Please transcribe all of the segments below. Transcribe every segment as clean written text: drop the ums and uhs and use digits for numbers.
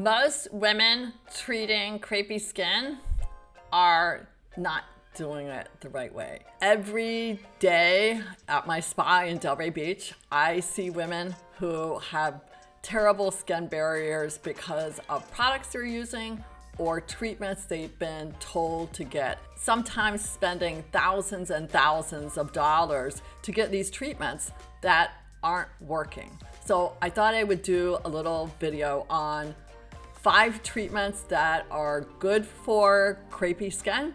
Most women treating crepey skin are not doing it the right way. Every day at my spa in Delray Beach, I see women who have terrible skin barriers because of products they're using or treatments they've been told to get. Sometimes spending thousands and thousands of dollars to get these treatments that aren't working. So I thought I would do a little video on 5 treatments that are good for crepey skin,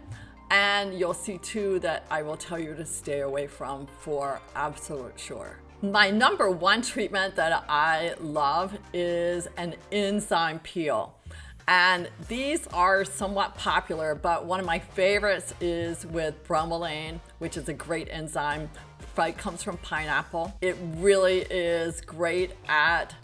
and you'll see 2 that I will tell you to stay away from for absolute sure. My number 1 treatment that I love is an enzyme peel. And these are somewhat popular, but one of my favorites is with bromelain, which is a great enzyme. It comes from pineapple. It really is great at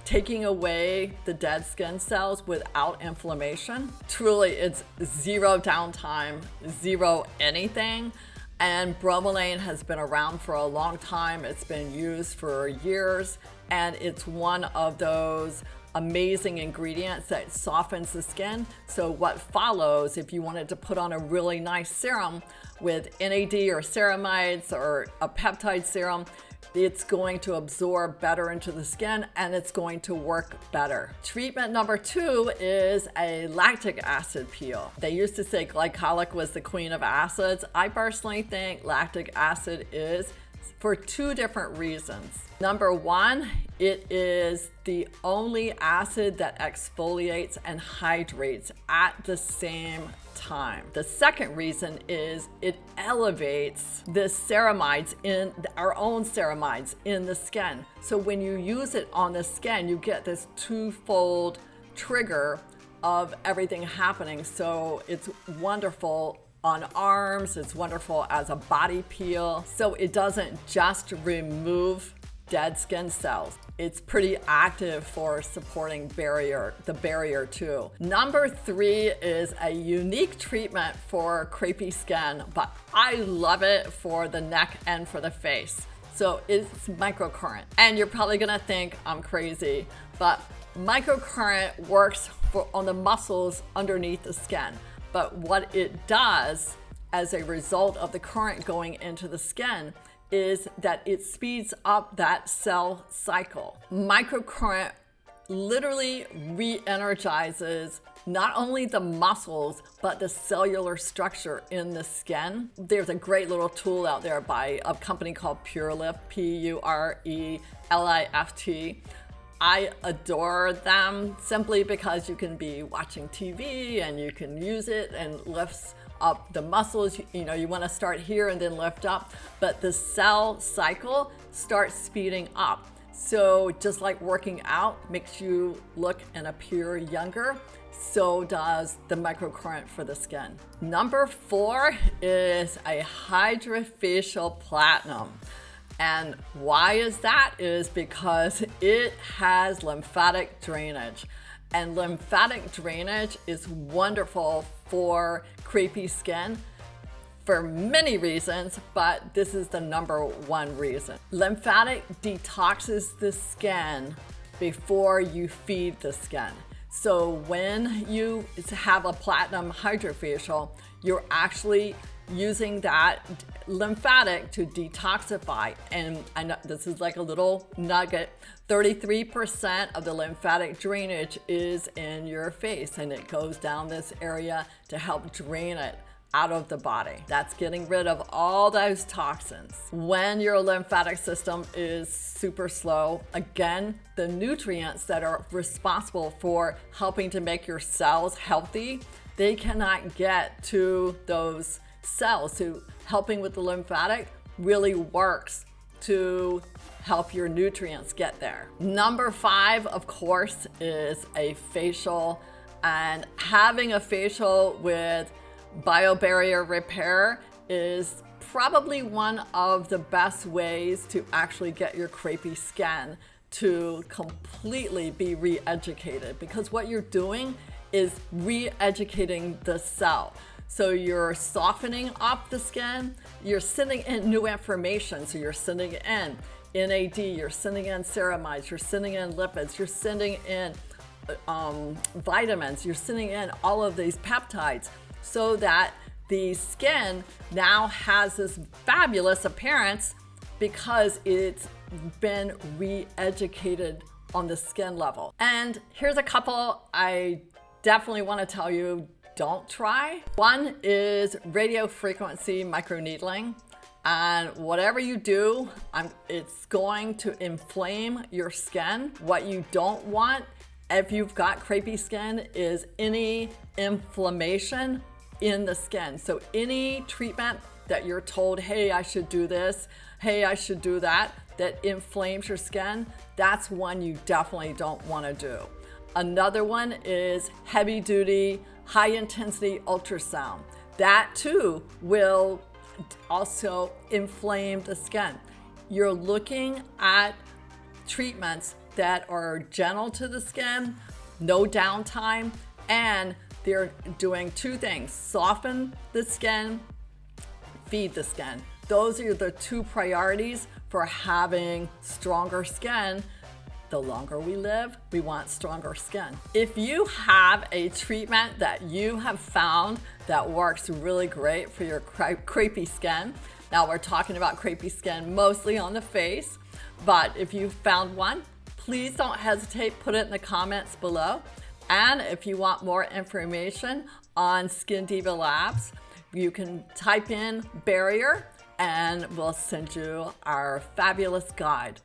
taking away the dead skin cells without inflammation. Truly, it's zero downtime, zero anything. And bromelain has been around for a long time. It's been used for years, and it's one of those amazing ingredients that softens the skin. So what follows, if you wanted to put on a really nice serum with NAD or ceramides or a peptide serum, it's going to absorb better into the skin and it's going to work better. Treatment number 2 is a lactic acid peel. They used to say glycolic was the queen of acids. I personally think lactic acid is, for 2 different reasons. Number 1, it is the only acid that exfoliates and hydrates at the same time. The second reason is it elevates the ceramides in our own ceramides in the skin. So when you use it on the skin, you get this 2-fold trigger of everything happening. So it's wonderful on arms, it's wonderful as a body peel. So it doesn't just remove dead skin cells. It's pretty active for supporting the barrier too. Number 3 is a unique treatment for crepey skin, but I love it for the neck and for the face. So it's microcurrent. And you're probably gonna think I'm crazy, but microcurrent works on the muscles underneath the skin. But what it does as a result of the current going into the skin is that it speeds up that cell cycle. Microcurrent literally re-energizes not only the muscles, but the cellular structure in the skin. There's a great little tool out there by a company called PureLift, P-U-R-E-L-I-F-T. I adore them simply because you can be watching TV and you can use it and lifts up the muscles. You know, you want to start here and then lift up, but the cell cycle starts speeding up. So just like working out makes you look and appear younger, so does the microcurrent for the skin. Number 4 is a hydrofacial platinum. And why is that? Is because it has lymphatic drainage. And lymphatic drainage is wonderful for crepey skin for many reasons, but this is the number 1 reason. Lymphatic detoxes the skin before you feed the skin. So when you have a platinum hydrofacial, you're actually using that lymphatic to detoxify. And I know this is like a little nugget. 33% of the lymphatic drainage is in your face, and it goes down this area to help drain it out of the body. That's getting rid of all those toxins. When your lymphatic system is super slow, again, the nutrients that are responsible for helping to make your cells healthy, they cannot get to those cells. So helping with the lymphatic really works to help your nutrients get there. Number 5, of course, is a facial, and having a facial with biobarrier repair is probably one of the best ways to actually get your crepey skin to completely be re-educated, because what you're doing is re-educating the cell. So you're softening up the skin, you're sending in new information. So you're sending in NAD, you're sending in ceramides, you're sending in lipids, you're sending in vitamins, you're sending in all of these peptides so that the skin now has this fabulous appearance because it's been re-educated on the skin level. And here's a couple I definitely want to tell you don't try. One is radio frequency microneedling. And whatever you do, it's going to inflame your skin. What you don't want if you've got crepey skin is any inflammation in the skin. So any treatment that you're told, hey, I should do this, hey, I should do that, that inflames your skin, that's one you definitely don't want to do. Another one is heavy duty, high intensity ultrasound. That too will also inflame the skin. You're looking at treatments that are gentle to the skin, no downtime, and they're doing two things: soften the skin, feed the skin. Those are the two priorities for having stronger skin. The longer we live, we want stronger skin. If you have a treatment that you have found that works really great for your crepey skin, now we're talking about crepey skin mostly on the face, but if you found one, please don't hesitate, put it in the comments below. And if you want more information on Skin Diva Labs, you can type in barrier and we'll send you our fabulous guide.